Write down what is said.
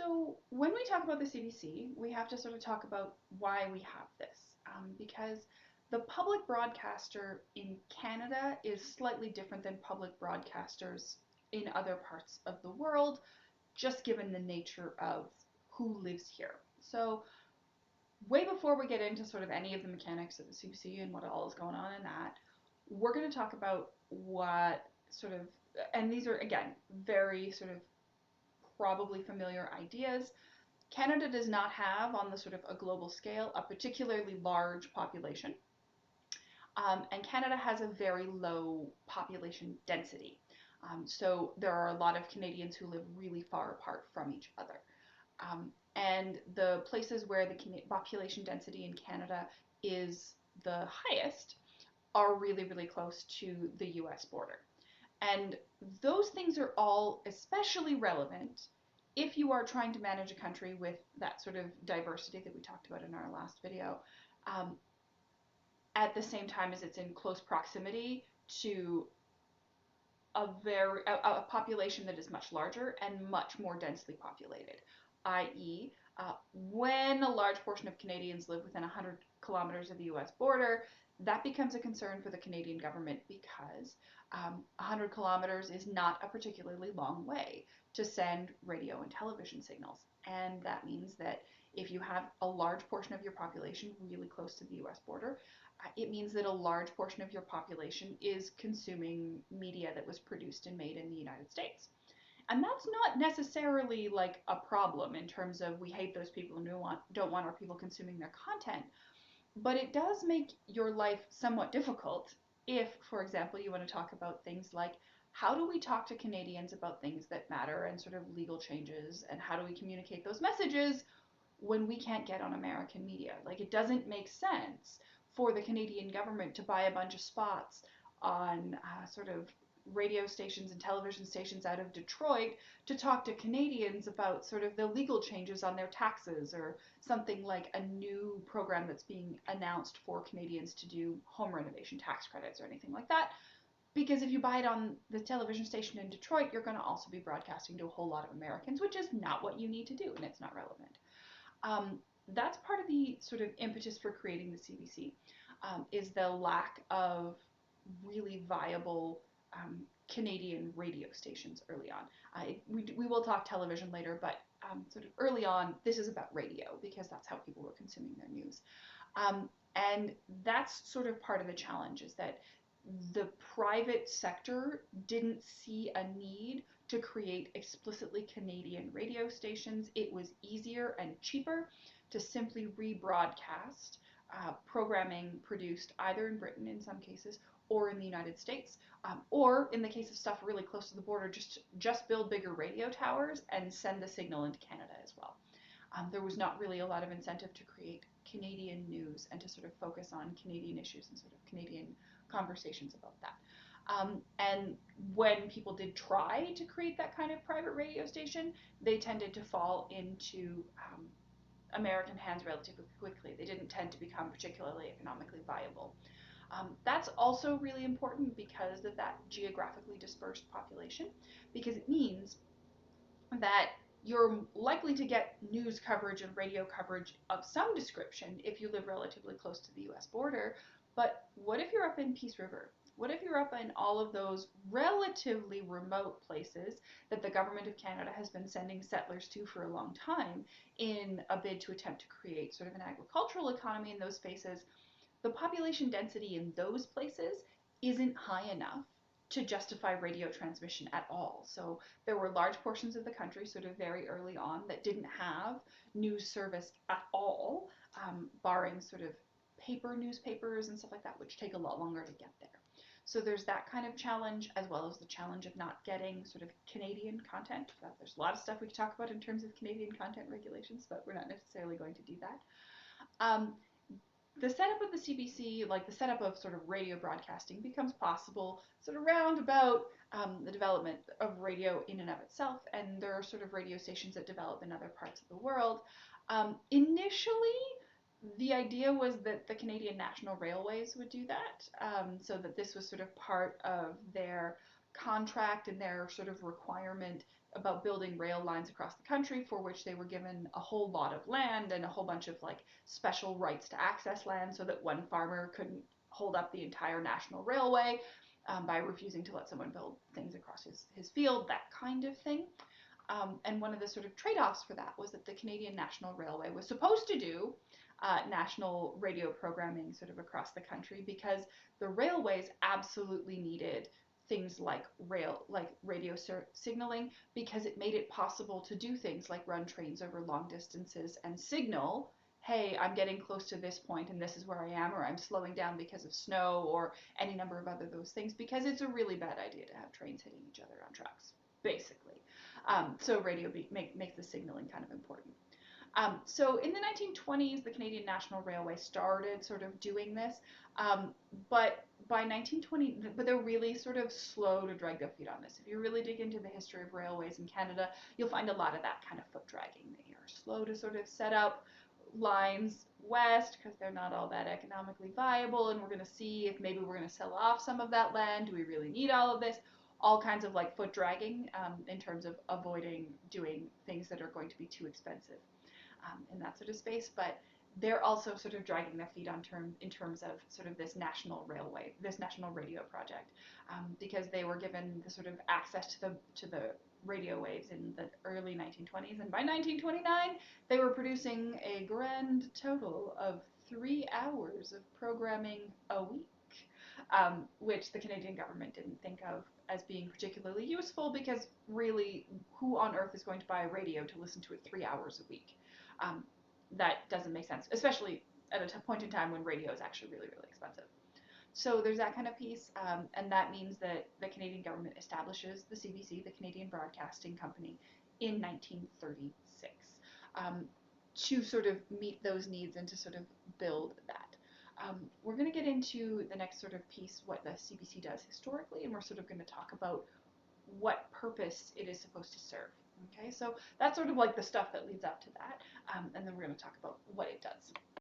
So when we talk about the CBC, we have to sort of talk about why we have this, because the public broadcaster in Canada is slightly different than public broadcasters in other parts of the world, just given the nature of who lives here. So way before we get into sort of any of the mechanics of the CBC and what all is going on in that, we're going to talk about what sort of, and these are again very sort of probably familiar ideas. Canada does not have, on the sort of a global scale, a particularly large population. And Canada has a very low population density. So there are a lot of Canadians who live really far apart from each other. And the places where the population density in Canada is the highest are really, really close to the US border. And those things are all especially relevant if you are trying to manage a country with that sort of diversity that we talked about in our last video, um, at the same time as it's in close proximity to a population that is much larger and much more densely populated, i.e., when a large portion of Canadians live within 100 kilometers of the US border, that becomes a concern for the Canadian government because 100 kilometers is not a particularly long way to send radio and television signals. And that means that if you have a large portion of your population really close to the US border, it means that a large portion of your population is consuming media that was produced and made in the United States. And that's not necessarily like a problem in terms of we hate those people and don't want our people consuming their content, but it does make your life somewhat difficult if, for example, you want to talk about things like how do we talk to Canadians about things that matter and sort of legal changes, and how do we communicate those messages when we can't get on American media? Like, it doesn't make sense for the Canadian government to buy a bunch of spots on sort of radio stations and television stations out of Detroit to talk to Canadians about sort of the legal changes on their taxes, or something like a new program that's being announced for Canadians to do home renovation tax credits or anything like that. Because if you buy it on the television station in Detroit, you're going to also be broadcasting to a whole lot of Americans, which is not what you need to do, and it's not relevant. That's part of the sort of impetus for creating the CBC, is the lack of really viable Canadian radio stations early on. We will talk television later, but sort of early on, this is about radio because that's how people were consuming their news. And that's sort of part of the challenge, is that the private sector didn't see a need to create explicitly Canadian radio stations. It was easier and cheaper to simply rebroadcast programming produced either in Britain in some cases or in the United States, or in the case of stuff really close to the border, just build bigger radio towers and send the signal into Canada as well. There was not really a lot of incentive to create Canadian news and to sort of focus on Canadian issues and sort of Canadian conversations about that. And when people did try to create that kind of private radio station, they tended to fall into American hands relatively quickly. They didn't tend to become particularly economically viable. That's also really important because of that geographically dispersed population, because it means that you're likely to get news coverage and radio coverage of some description if you live relatively close to the US border. But what if you're up in Peace River? What if you're up in all of those relatively remote places that the government of Canada has been sending settlers to for a long time in a bid to attempt to create sort of an agricultural economy in those spaces? The population density in those places isn't high enough to justify radio transmission at all. So there were large portions of the country sort of very early on that didn't have news service at all, barring sort of paper newspapers and stuff like that, which take a lot longer to get there. So there's that kind of challenge, as well as the challenge of not getting sort of Canadian content. There's a lot of stuff we could talk about in terms of Canadian content regulations, but we're not necessarily going to do that. The setup of the CBC, like the setup of sort of radio broadcasting, becomes possible sort of round about the development of radio in and of itself, and there are sort of radio stations that develop in other parts of the world. Initially, the idea was that the Canadian National Railways would do that, so that this was sort of part of their contract and their sort of requirement about building rail lines across the country, for which they were given a whole lot of land and a whole bunch of like special rights to access land, so that one farmer couldn't hold up the entire national railway by refusing to let someone build things across his field, that kind of thing. And one of the sort of trade-offs for that was that the Canadian National Railway was supposed to do national radio programming sort of across the country, because the railways absolutely needed things like radio signaling, because it made it possible to do things like run trains over long distances and signal, hey, I'm getting close to this point and this is where I am, or I'm slowing down because of snow, or any number of other those things, because it's a really bad idea to have trains hitting each other on tracks, basically. So radio makes the signaling kind of important. So in the 1920s, the Canadian National Railway started sort of doing this, but by 1920, but they're really sort of slow to drag their feet on this. If you really dig into the history of railways in Canada, you'll find a lot of that kind of foot dragging. They are slow to sort of set up lines west because they're not all that economically viable, and we're going to see if maybe we're going to sell off some of that land. Do we really need all of this? All kinds of like foot dragging in terms of avoiding doing things that are going to be too expensive in that sort of space. But they're also sort of dragging their feet in terms of sort of this national railway, this national radio project, because they were given the sort of access to the radio waves in the early 1920s, and by 1929 they were producing a grand total of 3 hours of programming a week, which the Canadian government didn't think of as being particularly useful, because really, who on earth is going to buy a radio to listen to it 3 hours a week? That doesn't make sense, especially at a point in time when radio is actually really, really expensive. So there's that kind of piece, and that means that the Canadian government establishes the CBC, the Canadian Broadcasting Company, in 1936 to sort of meet those needs and to sort of build that. We're going to get into the next sort of piece, what the CBC does historically, and we're sort of going to talk about what purpose it is supposed to serve. Okay, so that's sort of like the stuff that leads up to that, and then we're going to talk about what it does.